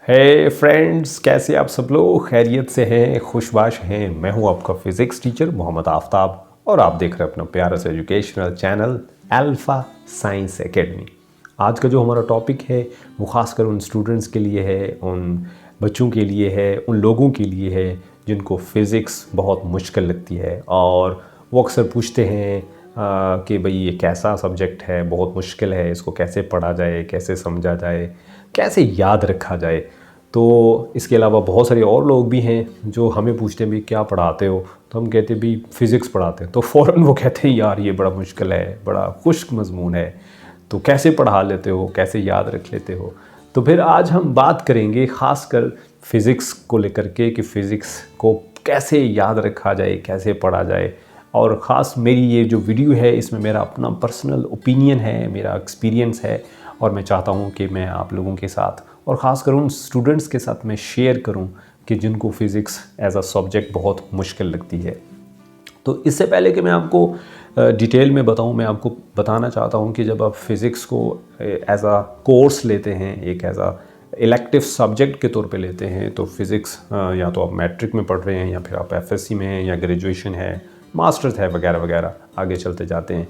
हे friends, कैसे आप सब लोग खैरियत से हैं, खुशबाश हैं। मैं हूं आपका फिज़िक्स टीचर मोहम्मद आफ्ताब और आप देख रहे हैं अपना प्यारा सा educational channel alpha science academy. आज का जो हमारा टॉपिक है वो ख़ासकर उन स्टूडेंट्स के लिए है, उन बच्चों के लिए है, उन लोगों के लिए है जिनको फ़िज़िक्स बहुत मुश्किल लगती है और वो अक्सर पूछते हैं कि भाई ये कैसा सब्जेक्ट है, बहुत मुश्किल है, इसको कैसे पढ़ा जाए, कैसे समझा जाए, कैसे याद रखा जाए। तो इसके अलावा बहुत सारे और लोग भी हैं जो हमें पूछते हैं भी क्या पढ़ाते हो, तो हम कहते हैं भी फ़िज़िक्स पढ़ाते हैं। तो फ़ौरन वो कहते हैं यार ये बड़ा मुश्किल है, बड़ा खुश्क मज़मून है, तो कैसे पढ़ा लेते हो, कैसे याद रख लेते हो। तो फिर आज हम बात करेंगे ख़ासकर फ़िज़िक्स को लेकर के कि फ़िज़िक्स को कैसे याद रखा जाए, कैसे पढ़ा जाए। और ख़ास मेरी ये जो वीडियो है इसमें मेरा अपना पर्सनल ओपिनियन है, मेरा एक्सपीरियंस है और मैं चाहता हूँ कि मैं आप लोगों के साथ और ख़ासकर उन स्टूडेंट्स के साथ मैं शेयर करूँ कि जिनको फ़िज़िक्स एज अ सब्जेक्ट बहुत मुश्किल लगती है। तो इससे पहले कि मैं आपको डिटेल में बताऊँ, मैं आपको बताना चाहता हूँ कि जब आप फ़िज़िक्स को एज अ कोर्स लेते हैं, एक एज अ इलेक्टिव सब्जेक्ट के तौर पे लेते हैं, तो फ़िज़िक्स या तो आप मैट्रिक में पढ़ रहे हैं या फिर आप एफएससी में हैं या ग्रेजुएशन है, मास्टर्स है वगैरह वगैरह, आगे चलते जाते हैं।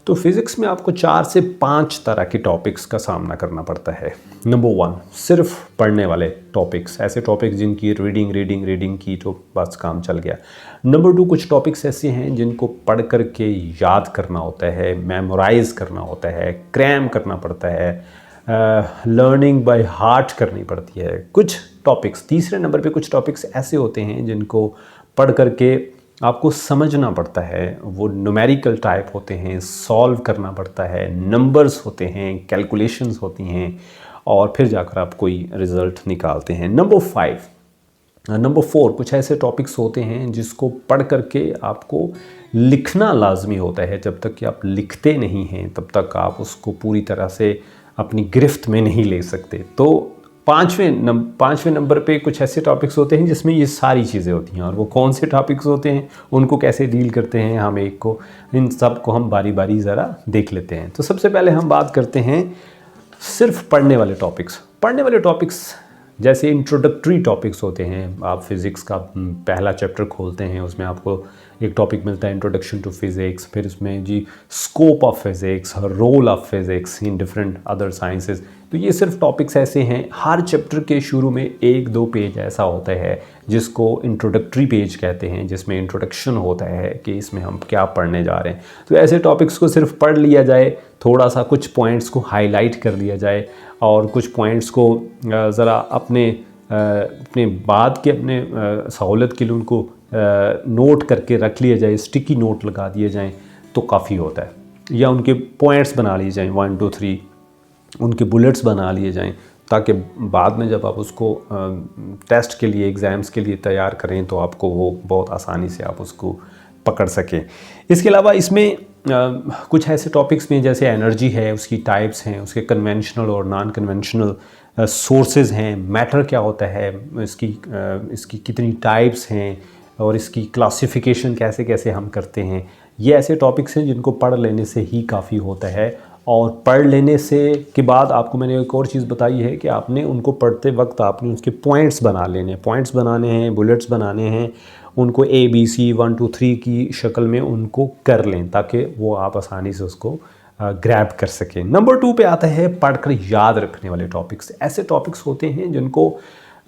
तो फ़िज़िक्स में आपको 4 से 5 तरह के टॉपिक्स का सामना करना पड़ता है। नंबर 1 सिर्फ पढ़ने वाले टॉपिक्स, ऐसे टॉपिक्स जिनकी रीडिंग की तो बस काम चल गया। नंबर 2 कुछ टॉपिक्स ऐसे हैं जिनको पढ़ कर के याद करना होता है, मेमोराइज़ करना होता है, क्रैम करना पड़ता है, लर्निंग बाय हार्ट करनी पड़ती है। कुछ टॉपिक्स तीसरे नंबर पे कुछ टॉपिक्स ऐसे होते हैं जिनको पढ़ कर के आपको समझना पड़ता है, वो न्यूमेरिकल टाइप होते हैं, सॉल्व करना पड़ता है, नंबर्स होते हैं, कैलकुलेशंस होती हैं और फिर जाकर आप कोई रिज़ल्ट निकालते हैं। नंबर 4 कुछ ऐसे टॉपिक्स होते हैं जिसको पढ़ करके आपको लिखना लाजमी होता है। जब तक कि आप लिखते नहीं हैं तब तक आप उसको पूरी तरह से अपनी गिरफ्त में नहीं ले सकते। तो पाँचवें नंबर पे कुछ ऐसे टॉपिक्स होते हैं जिसमें ये सारी चीज़ें होती हैं और वो कौन से टॉपिक्स होते हैं, उनको कैसे डील करते हैं, हम एक को इन सब को हम बारी बारी ज़रा देख लेते हैं। तो सबसे पहले हम बात करते हैं सिर्फ पढ़ने वाले टॉपिक्स जैसे इंट्रोडक्टरी टॉपिक्स होते हैं। आप फिज़िक्स का पहला चैप्टर खोलते हैं, उसमें आपको एक टॉपिक मिलता है इंट्रोडक्शन टू फिज़िक्स, फिर उसमें जी scope of physics, role of physics in different other sciences. तो ये सिर्फ टॉपिक्स ऐसे हैं। हर चैप्टर के शुरू में 1-2 पेज ऐसा होता है जिसको इंट्रोडक्टरी पेज कहते हैं, जिसमें इंट्रोडक्शन होता है कि इसमें हम क्या पढ़ने जा रहे हैं। तो ऐसे टॉपिक्स को सिर्फ पढ़ लिया जाए, थोड़ा सा कुछ पॉइंट्स को हाईलाइट कर लिया जाए और कुछ पॉइंट्स को ज़रा अपने बाद के अपने सहूलत के लिए उनको नोट करके रख लिया जाए, स्टिकी नोट लगा दिए जाएं तो काफ़ी होता है। या उनके पॉइंट्स बना लिए जाएं, 1 2 3 उनके बुलेट्स बना लिए जाएं ताकि बाद में जब आप उसको टेस्ट के लिए, एग्ज़ाम्स के लिए तैयार करें तो आपको वो बहुत आसानी से आप उसको पकड़ सकें। इसके अलावा इसमें कुछ ऐसे टॉपिक्स में जैसे एनर्जी है, उसकी टाइप्स हैं, उसके कन्वेंशनल और नॉन कन्वेंशनल सोर्सेज हैं, मैटर क्या होता है, इसकी कितनी टाइप्स हैं और इसकी क्लासिफिकेशन कैसे कैसे हम करते हैं। ये ऐसे टॉपिक्स हैं जिनको पढ़ लेने से ही काफ़ी होता है। और पढ़ लेने से के बाद आपको मैंने एक और चीज़ बताई है कि आपने उनको पढ़ते वक्त आपने उसके पॉइंट्स बनाने हैं, बुलेट्स बनाने हैं, उनको ABC 1 2 3 की शक्ल में उनको कर लें ताकि वो आप आसानी से उसको ग्रैब कर सकें। नंबर 2 पे आता है पढ़कर याद रखने वाले टॉपिक्स। ऐसे टॉपिक्स होते हैं जिनको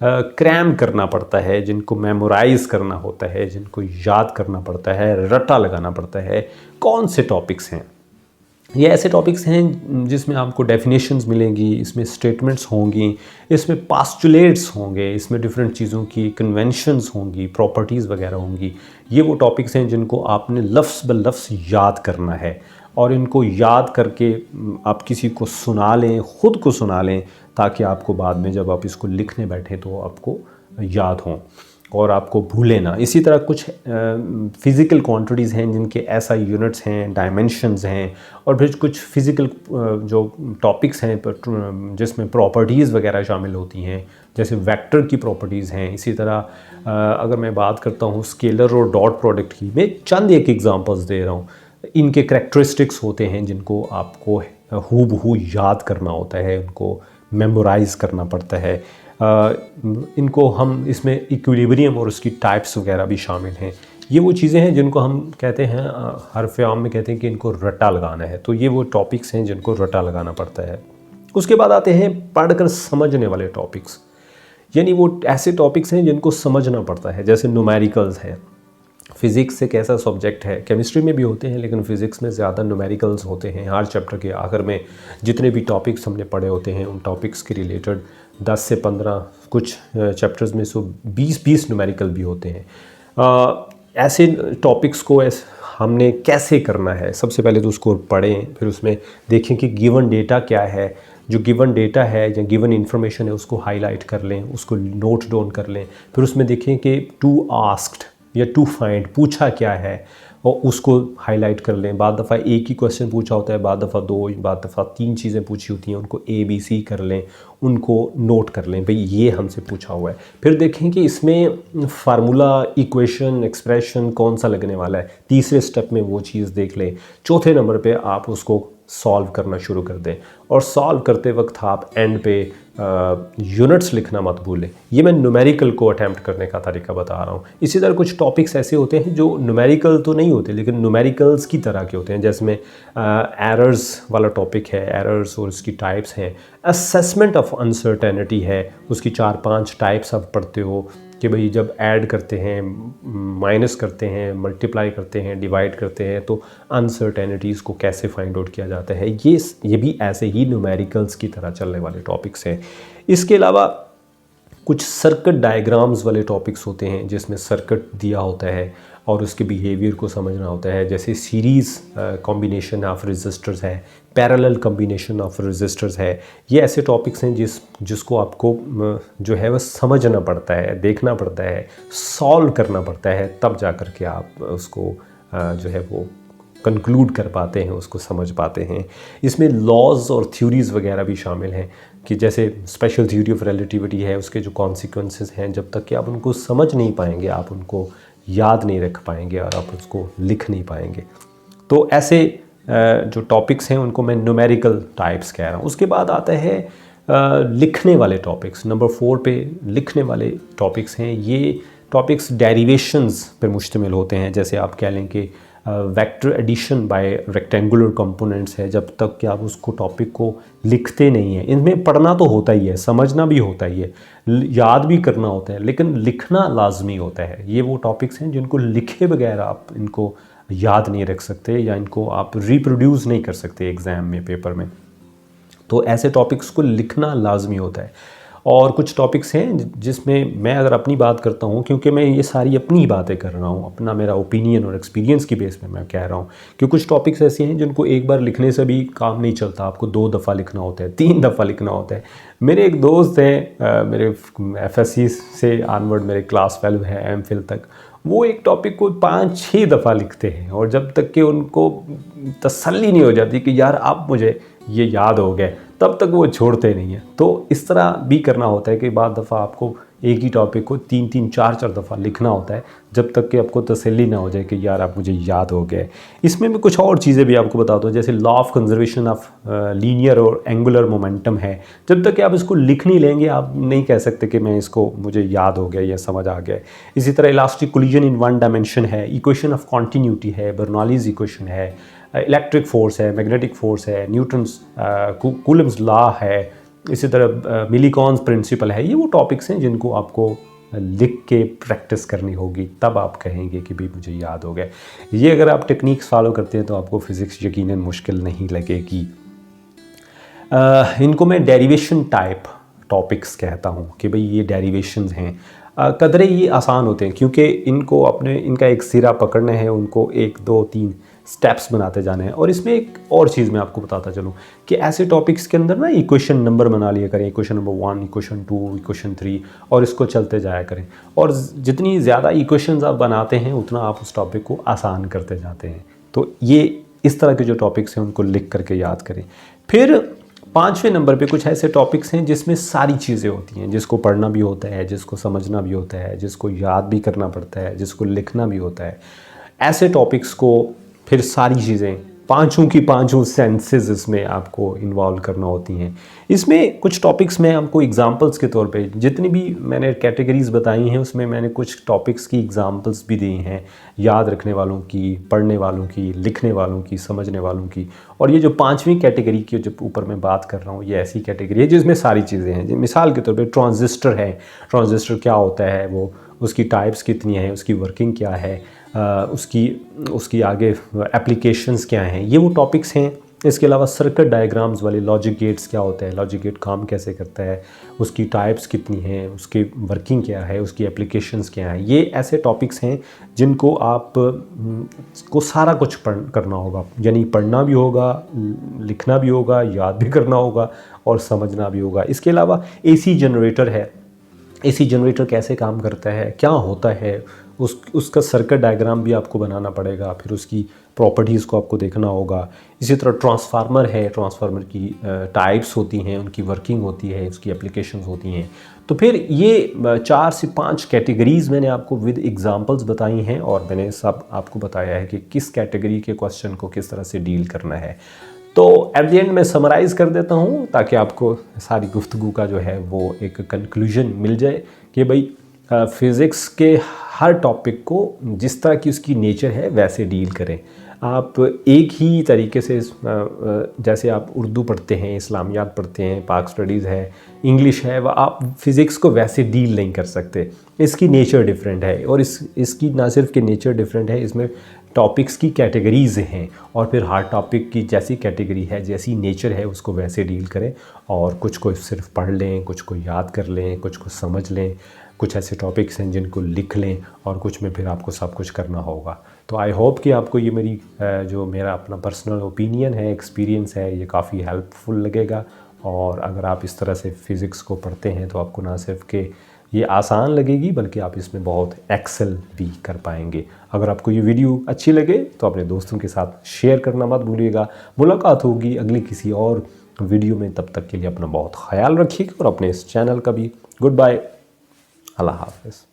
क्रैम करना पड़ता है, जिनको मेमोराइज़ करना होता है, जिनको याद करना पड़ता है, रट्टा लगाना पड़ता है। कौन से टॉपिक्स हैं? ये ऐसे टॉपिक्स हैं जिसमें आपको डेफिनेशंस मिलेंगी, इसमें स्टेटमेंट्स होंगी, इसमें पास्टुलेट्स होंगे, इसमें डिफरेंट चीज़ों की कन्वेंशंस होंगी, प्रॉपर्टीज़ वगैरह होंगी। ये वो टॉपिक्स हैं जिनको आपने लफ्ज़ ब लफ्ज़ याद करना है और इनको याद करके आप किसी को सुना लें, ख़ुद को सुना लें ताकि आपको बाद में जब आप इसको लिखने बैठें तो आपको याद हों और आपको भूले ना। इसी तरह कुछ फ़िज़िकल क्वांटिटीज़ हैं जिनके ऐसा यूनिट्स हैं, डायमेंशंस हैं और फिर कुछ फ़िज़िकल जो टॉपिक्स हैं जिसमें प्रॉपर्टीज़ वगैरह शामिल होती हैं, जैसे वेक्टर की प्रॉपर्टीज़ हैं। इसी तरह अगर मैं बात करता हूँ स्केलर और डॉट प्रोडक्ट की, मैं चंद एक एग्जांपल्स दे रहा हूँ। इनके करैक्टरिस्टिक्स होते हैं जिनको आपको हूबहू याद करना होता है, उनको मेमोराइज़ करना पड़ता है। इनको हम इसमें इक्विलिब्रियम और उसकी टाइप्स वगैरह भी शामिल हैं। ये वो चीज़ें हैं जिनको हम कहते हैं हरफ आम में कहते हैं कि इनको रट्टा लगाना है। तो ये वो टॉपिक्स हैं जिनको रट्टा लगाना पड़ता है। उसके बाद आते हैं पढ़कर समझने वाले टॉपिक्स, यानी वो ऐसे टॉपिक्स हैं जिनको समझना पड़ता है, जैसे न्यूमेरिकल्स है। फिज़िक्स एक ऐसा सब्जेक्ट है, केमिस्ट्री में भी होते हैं लेकिन फ़िज़िक्स में ज़्यादा न्यूमेरिकल्स होते हैं। हर चैप्टर के आखिर में जितने भी टॉपिक्स हमने पढ़े होते हैं उन टॉपिक्स के रिलेटेड 10 से 15, कुछ चैप्टर्स में 20 न्यूमेरिकल भी होते हैं। ऐसे टॉपिक्स को हमने कैसे करना है, सबसे पहले तो उसको पढ़ें, फिर उसमें देखें कि गिवन डेटा क्या है, जो गिवन डेटा है या गिवन इन्फॉर्मेशन है उसको हाईलाइट कर लें, उसको नोट डाउन कर लें। फिर उसमें देखें कि टू आस्क्ड या टू फाइंड पूछा क्या है और उसको हाईलाइट कर लें। बाद दफ़ा एक ही क्वेश्चन पूछा होता है, बाद दफ़ा 2, बाद दफ़ा 3 चीज़ें पूछी होती हैं, उनको ABC कर लें, उनको नोट कर लें भाई ये हमसे पूछा हुआ है। फिर देखें कि इसमें फार्मूला, इक्वेशन, एक्सप्रेशन कौन सा लगने वाला है, तीसरे स्टेप में वो चीज़ देख लें। चौथे नंबर पे आप उसको सॉल्व करना शुरू कर दें और सॉल्व करते वक्त आप एंड पे यूनिट्स लिखना मत भूलें। ये मैं न्यूमेरिकल को अटैम्प्ट करने का तरीका बता रहा हूँ। इसी तरह कुछ टॉपिक्स ऐसे होते हैं जो न्यूमेरिकल तो नहीं होते लेकिन न्यूमेरिकल्स की तरह के होते हैं, जैसे में एरर्स वाला टॉपिक है, एरर्स और उसकी टाइप्स हैं। असेसमेंट ऑफ अनसर्टेनिटी है, उसकी 4-5 टाइप्स आप पढ़ते हो कि भाई जब ऐड करते हैं, माइनस करते हैं, मल्टीप्लाई करते हैं, डिवाइड करते हैं तो अनसर्टेनिटीज़ को कैसे फाइंड आउट किया जाता है। ये भी ऐसे ही न्यूमेरिकल्स की तरह चलने वाले टॉपिक्स हैं। इसके अलावा कुछ सर्किट डायग्राम्स वाले टॉपिक्स होते हैं जिसमें सर्किट दिया होता है और उसके बिहेवियर को समझना होता है, जैसे सीरीज़ कॉम्बिनेशन ऑफ रजिस्टर्स है, पैरेलल कॉम्बिनेशन ऑफ रजिस्टर्स है। ये ऐसे टॉपिक्स हैं जिसको आपको जो है वह समझना पड़ता है, देखना पड़ता है, सॉल्व करना पड़ता है, तब जा कर के आप उसको जो है वो कंक्लूड कर पाते हैं, उसको समझ पाते हैं। इसमें लॉज और थ्योरीज़ वगैरह भी शामिल हैं कि जैसे स्पेशल थ्योरी ऑफ रिलेटिविटी है, उसके जो कॉन्सिक्वेंसेस हैं, जब तक कि आप उनको समझ नहीं पाएंगे आप उनको याद नहीं रख पाएंगे और आप उसको लिख नहीं पाएंगे। तो ऐसे जो टॉपिक्स हैं उनको मैं न्यूमेरिकल टाइप्स कह रहा हूँ। उसके बाद आता है लिखने वाले टॉपिक्स। नंबर 4 पे लिखने वाले टॉपिक्स हैं। ये टॉपिक्स डेरिवेशंस पर मुश्तमिल होते हैं, जैसे आप कह लें कि vector addition by rectangular components है। जब तक कि आप उसको टॉपिक को लिखते नहीं हैं, इनमें पढ़ना तो होता ही है, समझना भी होता ही है, याद भी करना होता है, लेकिन लिखना लाजमी होता है। ये वो टॉपिक्स हैं जिनको लिखे बगैर आप इनको याद नहीं रख सकते या इनको आप रिप्रोड्यूस नहीं कर सकते एग्ज़ाम में, पेपर में। तो ऐसे टॉपिक्स को लिखना लाजमी होता है। और कुछ टॉपिक्स हैं जिसमें मैं अगर अपनी बात करता हूँ, क्योंकि मैं ये सारी अपनी बातें कर रहा हूँ, अपना मेरा ओपिनियन और एक्सपीरियंस की बेस पे मैं कह रहा हूँ कि कुछ टॉपिक्स ऐसे हैं जिनको एक बार लिखने से भी काम नहीं चलता, आपको 2 दफ़ा लिखना होता है, 3 दफ़ा लिखना होता है। मेरे एक दोस्त हैं, मेरे FSC से ऑनवर्ड मेरे क्लास फेलो है MPhil तक, वो एक टॉपिक को 5-6 दफ़ा लिखते हैं और जब तक कि उनको तसल्ली नहीं हो जाती कि यार अब मुझे ये याद हो गया, तब तक वो छोड़ते नहीं हैं। तो इस तरह भी करना होता है कि बाद दफ़ा आपको एक ही टॉपिक को 3-3, 4-4 दफ़ा लिखना होता है जब तक कि आपको तसल्ली ना हो जाए कि यार आप मुझे याद हो गए। इसमें भी कुछ और चीज़ें भी आपको बता दो, जैसे law of conservation of linear और एंगुलर मोमेंटम है। जब तक कि आप इसको लिख नहीं लेंगे आप नहीं कह सकते कि मैं इसको मुझे याद हो गया या समझ आ गया। इसी तरह elastic collision in one dimension है, इक्वेशन ऑफ कॉन्टीन्यूटी है, बर्नौलीज़ इक्वेशन है, इलेक्ट्रिक फोर्स है, मैग्नेटिक फोर्स है, न्यूटन्स कूलम्स लॉ है, इसी तरह मिलीकॉन्स प्रिंसिपल है। ये वो टॉपिक्स हैं जिनको आपको लिख के प्रैक्टिस करनी होगी, तब आप कहेंगे कि भाई मुझे याद हो गया। ये अगर आप टेक्निक्स फॉलो करते हैं तो आपको फ़िज़िक्स यकीनन मुश्किल नहीं लगेगी। इनको मैं डेरिवेशन टाइप टॉपिक्स कहता हूँ कि भाई ये डेरिवेशंस हैं। कदरे ये आसान होते हैं क्योंकि इनका एक सिरा पकड़ना है, उनको 1, 2, 3 स्टेप्स बनाते जाने हैं। और इसमें एक और चीज़ मैं आपको बताता चलूँ कि ऐसे टॉपिक्स के अंदर ना इक्वेशन नंबर बना लिया करें, इक्वेशन नंबर 1, इक्वेशन 2, इक्वेशन 3, और इसको चलते जाया करें। और जितनी ज़्यादा इक्वेशंस आप बनाते हैं उतना आप उस टॉपिक को आसान करते जाते हैं। तो ये इस तरह के जो टॉपिक्स हैं उनको लिख करके याद करें। फिर 5वें नंबर पे कुछ ऐसे टॉपिक्स हैं जिसमें सारी चीज़ें होती हैं, जिसको पढ़ना भी होता है, जिसको समझना भी होता है, जिसको याद भी करना पड़ता है, जिसको लिखना भी होता है। ऐसे टॉपिक्स को फिर सारी चीज़ें पांचों की पांचों सेंसेस इसमें आपको इन्वॉल्व करना होती हैं। इसमें कुछ टॉपिक्स में आपको एग्जांपल्स के तौर पे जितनी भी मैंने कैटेगरीज बताई हैं उसमें मैंने कुछ टॉपिक्स की एग्जांपल्स भी दी हैं, याद रखने वालों की, पढ़ने वालों की, लिखने वालों की, समझने वालों की। और ये जो पांचवीं कैटेगरी की जो ऊपर मैं बात कर रहा हूँ ये ऐसी कैटेगरी है जिसमें सारी चीज़ें हैं। मिसाल के तौर पर ट्रांजिस्टर है, ट्रांजिस्टर क्या होता है, वो उसकी टाइप्स कितनी हैं, उसकी वर्किंग क्या है, उसकी आगे एप्लीकेशंस क्या हैं, ये वो टॉपिक्स हैं। इसके अलावा सर्किट डायग्राम्स वाले लॉजिक गेट्स क्या होता है, लॉजिक गेट काम कैसे करता है, उसकी टाइप्स कितनी हैं, उसकी वर्किंग क्या है, उसकी एप्लीकेशंस क्या है, ये ऐसे टॉपिक्स हैं जिनको आप को सारा कुछ करना होगा। यानी पढ़ना भी होगा, लिखना भी होगा, याद भी करना होगा और समझना भी होगा। इसके अलावा एसी जनरेटर है, एसी जनरेटर कैसे काम करता है, क्या होता है, उसका सर्किट डायग्राम भी आपको बनाना पड़ेगा, फिर उसकी प्रॉपर्टीज़ को आपको देखना होगा। इसी तरह ट्रांसफार्मर है, ट्रांसफार्मर की टाइप्स होती हैं, उनकी वर्किंग होती है, उसकी एप्लीकेशंस होती हैं। तो फिर ये 4 से 5 कैटेगरीज़ मैंने आपको विद एग्जांपल्स बताई हैं और मैंने सब आपको बताया है कि किस कैटेगरी के क्वेश्चन को किस तरह से डील करना है। तो एट द एंड मैं समराइज़ कर देता हूँ ताकि आपको सारी गुफ्तगू का जो है वो एक कंक्लूजन मिल जाए कि भाई फ़िज़िक्स के हर टॉपिक को जिस तरह की उसकी नेचर है वैसे डील करें। आप एक ही तरीके से जैसे आप उर्दू पढ़ते हैं, इस्लामियात पढ़ते हैं, पाक स्टडीज़ है, इंग्लिश है, वह आप फ़िज़िक्स को वैसे डील नहीं कर सकते। इसकी नेचर डिफरेंट है और इसकी ना सिर्फ कि नेचर डिफरेंट है, इसमें टॉपिक्स की कैटेगरीज़ हैं और फिर हर टॉपिक की जैसी कैटेगरी है, जैसी नेचर है, उसको वैसे डील करें। और कुछ को सिर्फ पढ़ लें, कुछ को याद कर लें, कुछ को समझ लें, कुछ ऐसे टॉपिक्स हैं जिनको लिख लें और कुछ में फिर आपको सब कुछ करना होगा। तो आई होप कि आपको ये जो मेरा अपना पर्सनल ओपिनियन है, एक्सपीरियंस है, ये काफ़ी हेल्पफुल लगेगा। और अगर आप इस तरह से फ़िज़िक्स को पढ़ते हैं तो आपको ना सिर्फ कि ये आसान लगेगी बल्कि आप इसमें बहुत एक्सेल भी कर पाएंगे। अगर आपको ये वीडियो अच्छी लगे तो अपने दोस्तों के साथ शेयर करना मत भूलिएगा। मुलाकात होगी अगली किसी और वीडियो में, तब तक के लिए अपना बहुत ख्याल रखिएगा और अपने इस चैनल का भी। गुड बाय, अल्लाह हाफ़िज़।